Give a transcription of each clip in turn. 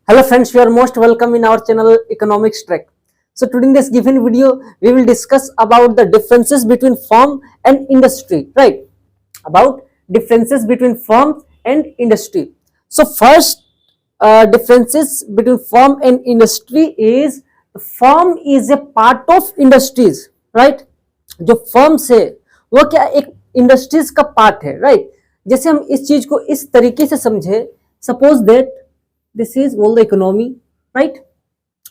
Hello friends, you are most welcome in our channel Economics Track. So today in this given video, we will discuss about the differences between firm and industry, right? About differences between firm and industry. So first differences between firm and industry is firm is a part of industries, right? जो firms है वो क्या एक industries का part है, right? जैसे हम इस चीज को इस तरीके से समझे, suppose that this is all the economy, right?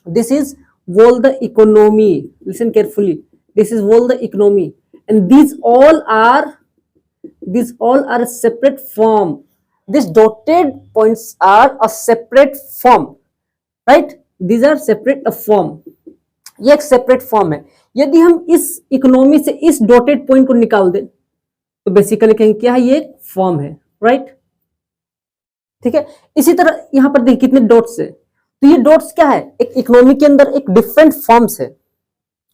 This is all the economy. Listen carefully. This is all the economy, and these all are a separate form. These dotted points are a separate form, right? These are separate a form. ये एक separate form है. यदि हम इस economy से इस dotted point को निकाल दें तो बेसिकली कहेंगे क्या है, ये एक फॉर्म है, राइट? ठीक है. इसी तरह यहां पर देखिए कितने डॉट्स है, तो ये डॉट्स क्या है, एक इकोनॉमी के अंदर एक डिफरेंट फॉर्म्स है,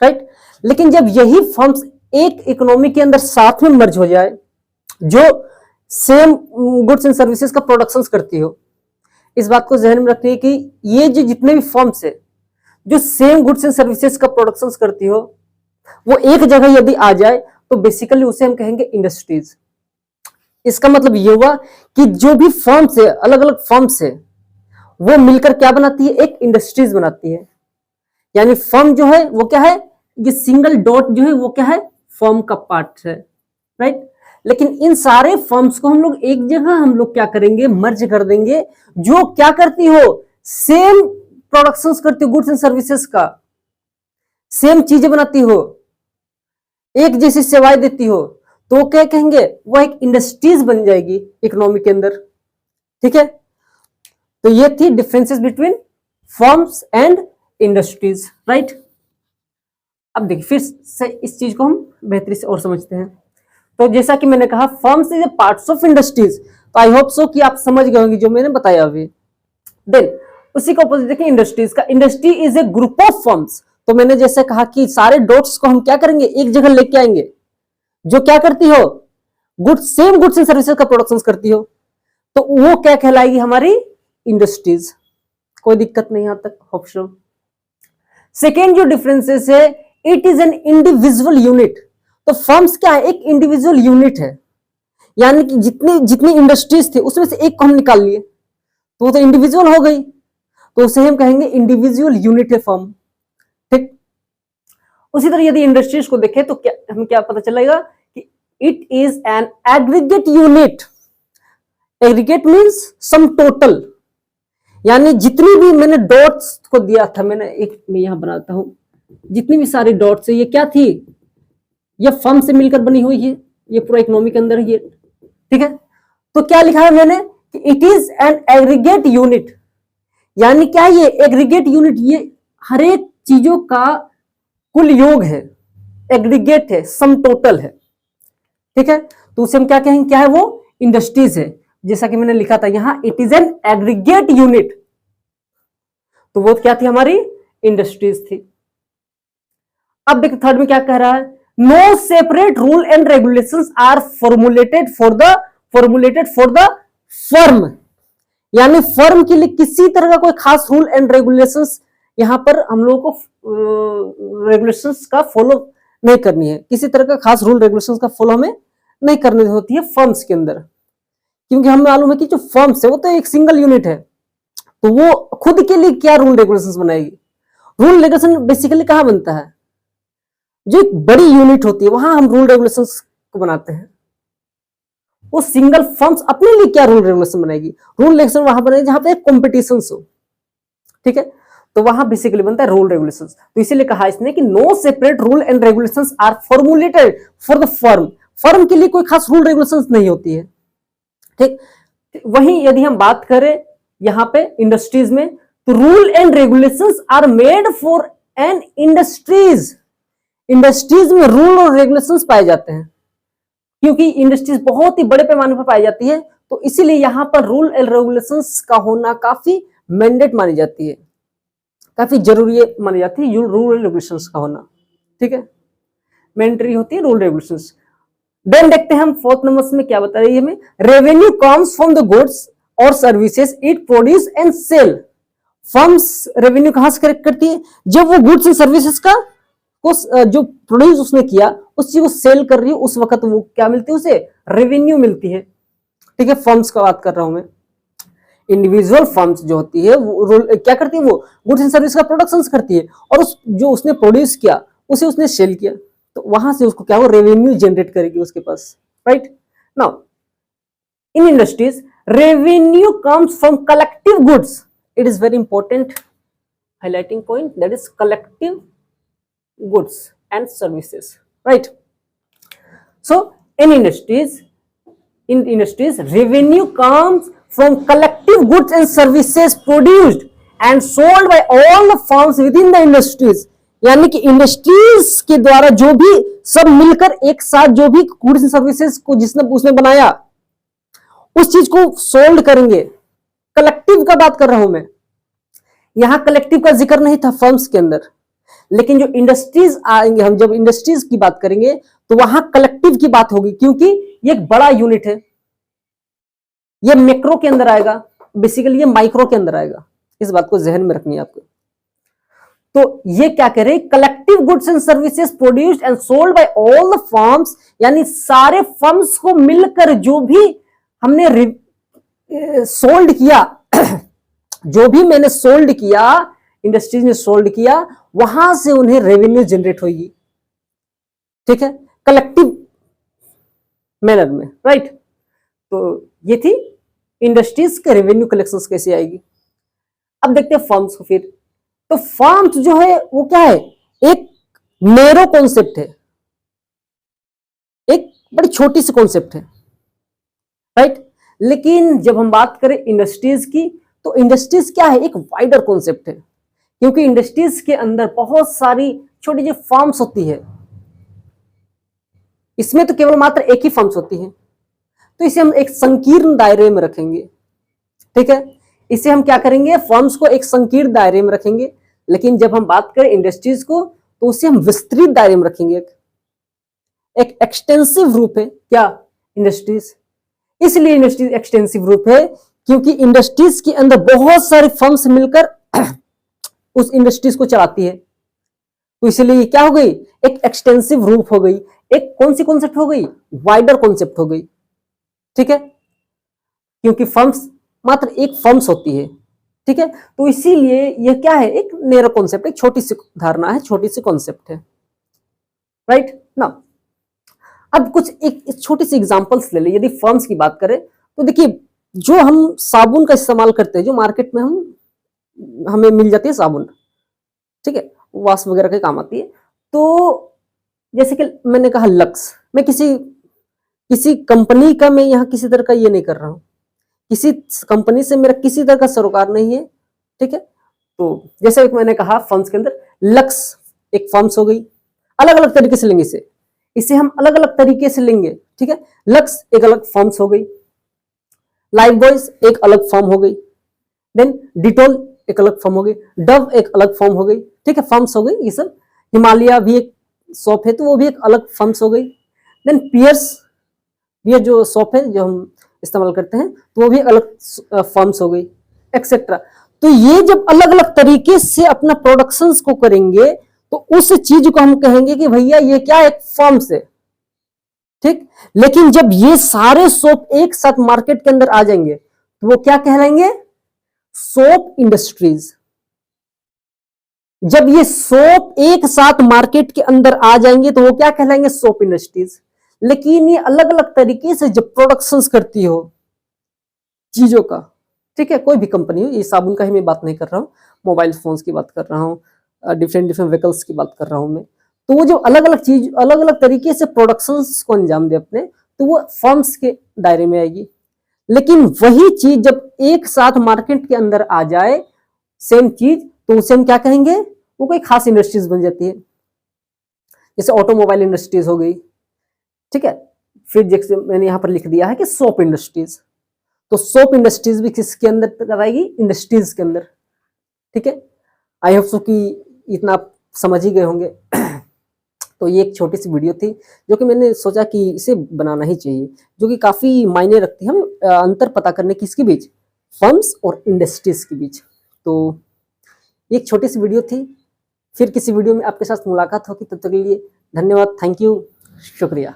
राइट? लेकिन जब यही फॉर्म्स एक इकोनॉमी के अंदर साथ में मर्ज हो जाए जो सेम गुड्स एंड सर्विसेज का प्रोडक्शन करती हो, इस बात को ध्यान में रखिए कि ये जो जितने भी फॉर्म्स है जो सेम गुड्स एंड सर्विसेज का प्रोडक्शन करती हो वो एक जगह यदि आ जाए तो बेसिकली उसे हम कहेंगे इंडस्ट्रीज. इसका मतलब ये हुआ कि जो भी फर्म्स है, अलग अलग फर्म्स है, वो मिलकर क्या बनाती है, एक इंडस्ट्रीज बनाती है. यानी फर्म जो है वो क्या है, ये सिंगल डॉट जो है वो क्या है, फर्म का पार्ट है, राइट? लेकिन इन सारे फर्म्स को हम लोग एक जगह हम लोग क्या करेंगे, मर्ज कर देंगे, जो क्या करती हो, सेम प्रोडक्शंस करती हो, गुड्स एंड सर्विसेज का सेम चीजें बनाती हो, एक जैसी सेवाएं देती हो, तो क्या कहेंगे, वो एक इंडस्ट्रीज बन जाएगी इकोनॉमी के अंदर. ठीक है. तो ये थी differences between firms and industries, right? अब देखिए फिर से इस चीज को हम बेहतरी से और समझते हैं. तो जैसा कि मैंने कहा firms is a parts of industries, तो आई होप सो कि आप समझ गए होंगे जो मैंने बताया अभी. देन उसी को अपोजिट देखिए इंडस्ट्रीज का. Industry is a group of firms. तो मैंने जैसे कहा कि सारे डॉट्स को हम क्या करेंगे, एक जगह लेके आएंगे, जो क्या करती हो, सेम गुड्स एंड सर्विसेज का प्रोडक्शन करती हो, तो वो क्या कहलाएगी, हमारी इंडस्ट्रीज. कोई दिक्कत नहीं यहां तक, होप सो. सेकेंड जो डिफरेंसेस है, it is an individual unit. तो फर्म्स क्या है, एक इंडिविजुअल यूनिट है. यानी कि जितनी इंडस्ट्रीज थे उसमें से एक को हम निकाल लिए तो वो तो इंडिविजुअल हो गई, तो उसे हम कहेंगे इंडिविजुअल यूनिट है फर्म. ठीक. उसी तरह यदि इंडस्ट्रीज को देखें तो हमें क्या पता चलेगा कि it is an aggregate unit. Aggregate means sum total. यानी जितनी भी मैंने डॉट्स को दिया था, मैं यहां बनाता हूं, जितनी भी सारी डॉट्स है ये क्या थी, ये फर्म से मिलकर बनी हुई है, ये पूरा इकोनॉमी के अंदर है. ठीक है. तो क्या लिखा है मैंने कि it is an aggregate unit. यानी क्या है, ये एग्रीगेट यूनिट, ये हर एक चीजों का कुल योग है, एग्रीगेट है, सम टोटल है. ठीक है. तो उसे हम क्या कहेंगे, क्या है वो, इंडस्ट्रीज है. जैसा कि मैंने लिखा था यहां, it is an aggregate unit, तो वो क्या थी, हमारी इंडस्ट्रीज थी. अब देखिए थर्ड में क्या कह रहा है, no separate rule and regulations are formulated for the firm. यानी फर्म के लिए किसी तरह का कोई खास रूल एंड रेगुलेशंस यहां पर हम लोगों को रेगुलेशंस का फॉलो नहीं करनी है. किसी तरह का खास रूल रेगुलेशंस का फॉलो हमें नहीं करनी होती है फर्म्स के अंदर, क्योंकि हमें मालूम है कि जो फर्म्स है वो तो एक सिंगल यूनिट है, तो वो खुद के लिए क्या रूल रेगुलेशंस बनाएगी. रूल रेगुलेशन बेसिकली कहां बनता है, जो एक बड़ी यूनिट होती है वहां हम रूल रेगुलेशंस को बनाते हैं. वो सिंगल फर्म्स अपने लिए क्या रूल रेगुलेशन बनाएगी, रूल रेगुलेशन वहां बनेगी जहां पे कॉम्पिटिशन हो. ठीक है. तो वहां बेसिकली बनता है रूल रेगुलेशंस. तो इसीलिए कहा इसने कि no separate rule and regulations are formulated for the firm. Firm के लिए कोई खास रूल रेगुलेशंस नहीं होती है. ठीक. वहीं यदि हम बात करें यहां पे इंडस्ट्रीज में, तो rule and regulations are made for an industries. Industries में रूल और रेगुलेशंस पाए जाते हैं, क्योंकि इंडस्ट्रीज बहुत ही बड़े पैमाने पर पाई जाती है, तो इसीलिए यहां पर रूल एंड रेगुलेशंस का होना काफी मैंडेट मानी जाती है, काफी जरूरी मानी जाती है रूल रेगुलेशंस का होना. ठीक है. मैंडेटरी होती है रूल रेगुलेशंस. देन देखते हैं हम फोर्थ नंबर में क्या बता रही है हमें, revenue comes from the goods और services it produce and sell firms revenue कहां से कलेक्ट करती है? जब वो गुड्स एंड सर्विसेज का जो प्रोड्यूस उसने किया उस चीज को सेल कर रही है, उस वक्त वो क्या मिलती है, उसे रेवेन्यू मिलती है। ठीक है, फर्म्स का बात कर रहा हूं मैं। इंडिविजुअल फर्म्स जो होती है वो क्या करती है, वो गुड्स एंड सर्विस का प्रोडक्शन करती है और उस जो उसने प्रोड्यूस किया उसे उसने सेल किया, तो वहां से उसको क्या हो, रेवेन्यू जनरेट करेगी उसके पास, right. Now in industries revenue comes from collective goods, it is very important highlighting point, that is collective goods and services, right? So in industries revenue comes from collective goods and services produced and sold by all the firms within the industries, यानी कि industries के द्वारा जो भी सब मिलकर एक साथ जो भी गुड्स एंड सर्विसेज को जिसने उसने बनाया उस चीज को सोल्ड करेंगे। कलेक्टिव का बात कर रहा हूं मैं, यहां कलेक्टिव का जिक्र नहीं था फर्म्स के अंदर, लेकिन जो इंडस्ट्रीज आएंगे, हम जब इंडस्ट्रीज की बात करेंगे तो वहां कलेक्टिव की बात होगी, क्योंकि ये एक बड़ा यूनिट है, ये मैक्रो के अंदर आएगा, बेसिकली ये माइक्रो के अंदर आएगा, इस बात को जहन में रखनी है आपको। तो ये क्या कह रहे हैं, collective goods and services produced and sold by all the firms, यानी सारे फर्म्स को मिलकर जो भी हमने सोल्ड किया जो भी मैंने सोल्ड किया, इंडस्ट्रीज ने सोल्ड किया, वहां से उन्हें रेवेन्यू जनरेट होगी। ठीक है, कलेक्टिव मैनर में, राइट। तो ये थी इंडस्ट्रीज के रेवेन्यू कलेक्शन कैसे आएगी। अब देखते हैं फर्म्स को फिर। तो फर्म्स जो है वो क्या है, एक नैरो कॉन्सेप्ट है, एक बड़ी छोटी सी कॉन्सेप्ट है, राइट। लेकिन जब हम बात करें इंडस्ट्रीज की, तो इंडस्ट्रीज क्या है, एक वाइडर कॉन्सेप्ट है, क्योंकि इंडस्ट्रीज के अंदर बहुत सारी छोटी छोटी फर्म्स होती है, इसमें तो केवल मात्र एक ही फर्म्स होती है, तो इसे हम एक संकीर्ण दायरे में रखेंगे। ठीक है, इसे हम क्या करेंगे, फर्म्स को एक संकीर्ण दायरे में रखेंगे, लेकिन जब हम बात करें इंडस्ट्रीज को तो उसे हम विस्तृत दायरे में रखेंगे, एक एक्सटेंसिव रूप है क्या इंडस्ट्रीज। इसलिए इंडस्ट्रीज एक्सटेंसिव रूप है क्योंकि इंडस्ट्रीज के अंदर बहुत सारे फर्म्स मिलकर उस इंडस्ट्रीज को चलाती है, तो इसलिए क्या हो गई, एक एक्सटेंसिव रूप हो गई, एक कौन सी कॉन्सेप्ट हो गई, वाइडर कॉन्सेप्ट हो गई। ठीक है, क्योंकि फर्म्स मात्र एक फर्म्स होती है। ठीक है, तो इसीलिए यह क्या है, एक नैरो कॉन्सेप्ट, एक छोटी सी धारणा है, छोटी सी कॉन्सेप्ट है, राइट ना। अब कुछ एक छोटी सी एग्जांपल्स ले ले। यदि फर्म्स की बात करें तो देखिए, जो हम साबुन का इस्तेमाल करते हैं, जो मार्केट में हमें मिल जाती है साबुन, ठीक है, वॉश वगैरह के काम आती है, तो जैसे कि मैंने कहा लक्स, मैं किसी कंपनी का मैं यहाँ किसी तरह का ये नहीं कर रहा हूँ, किसी कंपनी से मेरा किसी तरह का सरोकार नहीं है। ठीक है, तो जैसे मैंने कहा फर्म्स के अंदर लक्स एक फर्म्स हो गई, अलग अलग तरीके से लेंगे इसे हम अलग अलग तरीके से लेंगे। ठीक है, लक्स एक अलग फर्म्स हो गई, लाइफ बॉयज एक अलग फर्म हो गई, देन डिटोल एक अलग फर्म हो गई, डव एक अलग फर्म हो गई। ठीक है, फर्म्स हो गई ये सब। हिमालय भी एक शॉप है तो वो भी एक अलग फर्म्स हो गई। देन पियर्स भी जो शॉप है जो हम इस्तेमाल करते हैं तो वो भी अलग फर्म्स हो गई, एक्सेट्रा। तो ये जब अलग अलग तरीके से अपना प्रोडक्शंस को करेंगे तो उस चीज को हम कहेंगे कि भैया ये क्या, एक फर्म्स है। ठीक, लेकिन जब ये सारे सोप एक साथ मार्केट के अंदर आ जाएंगे तो वो क्या कहलाएंगे, सोप इंडस्ट्रीज। जब ये सोप एक साथ मार्केट के अंदर आ जाएंगे तो वो क्या कहलाएंगे, सोप इंडस्ट्रीज। लेकिन ये अलग अलग तरीके से जब प्रोडक्शंस करती हो चीजों का, ठीक है, कोई भी कंपनी हो, ये साबुन का ही मैं बात नहीं कर रहा हूं, मोबाइल फोन्स की बात कर रहा हूं, डिफरेंट डिफरेंट व्हीकल्स की बात कर रहा हूं मैं, तो वो जो अलग अलग चीज अलग अलग तरीके से प्रोडक्शंस को अंजाम दे अपने, तो वो फर्म्स के दायरे में आएगी। लेकिन वही चीज जब एक साथ मार्केट के अंदर आ जाए सेम चीज, तो उसे हम क्या कहेंगे, वो कोई खास इंडस्ट्रीज बन जाती है, जैसे ऑटोमोबाइल इंडस्ट्रीज हो गई। ठीक है, फिर जैसे मैंने यहां पर लिख दिया है कि सोप इंडस्ट्रीज, तो सोप इंडस्ट्रीज भी किसके अंदर आएगी, इंडस्ट्रीज के अंदर। ठीक है, आई होप सो कि इतना आप समझ ही गए होंगे। तो ये एक छोटी सी वीडियो थी जो कि मैंने सोचा कि इसे बनाना ही चाहिए, जो कि काफी मायने रखती है हम अंतर पता करने किसके बीच, फर्म्स और इंडस्ट्रीज के बीच। तो ये एक छोटी सी वीडियो थी, फिर किसी वीडियो में आपके साथ मुलाकात होगी, तब तक के लिए धन्यवाद, थैंक यू, शुक्रिया।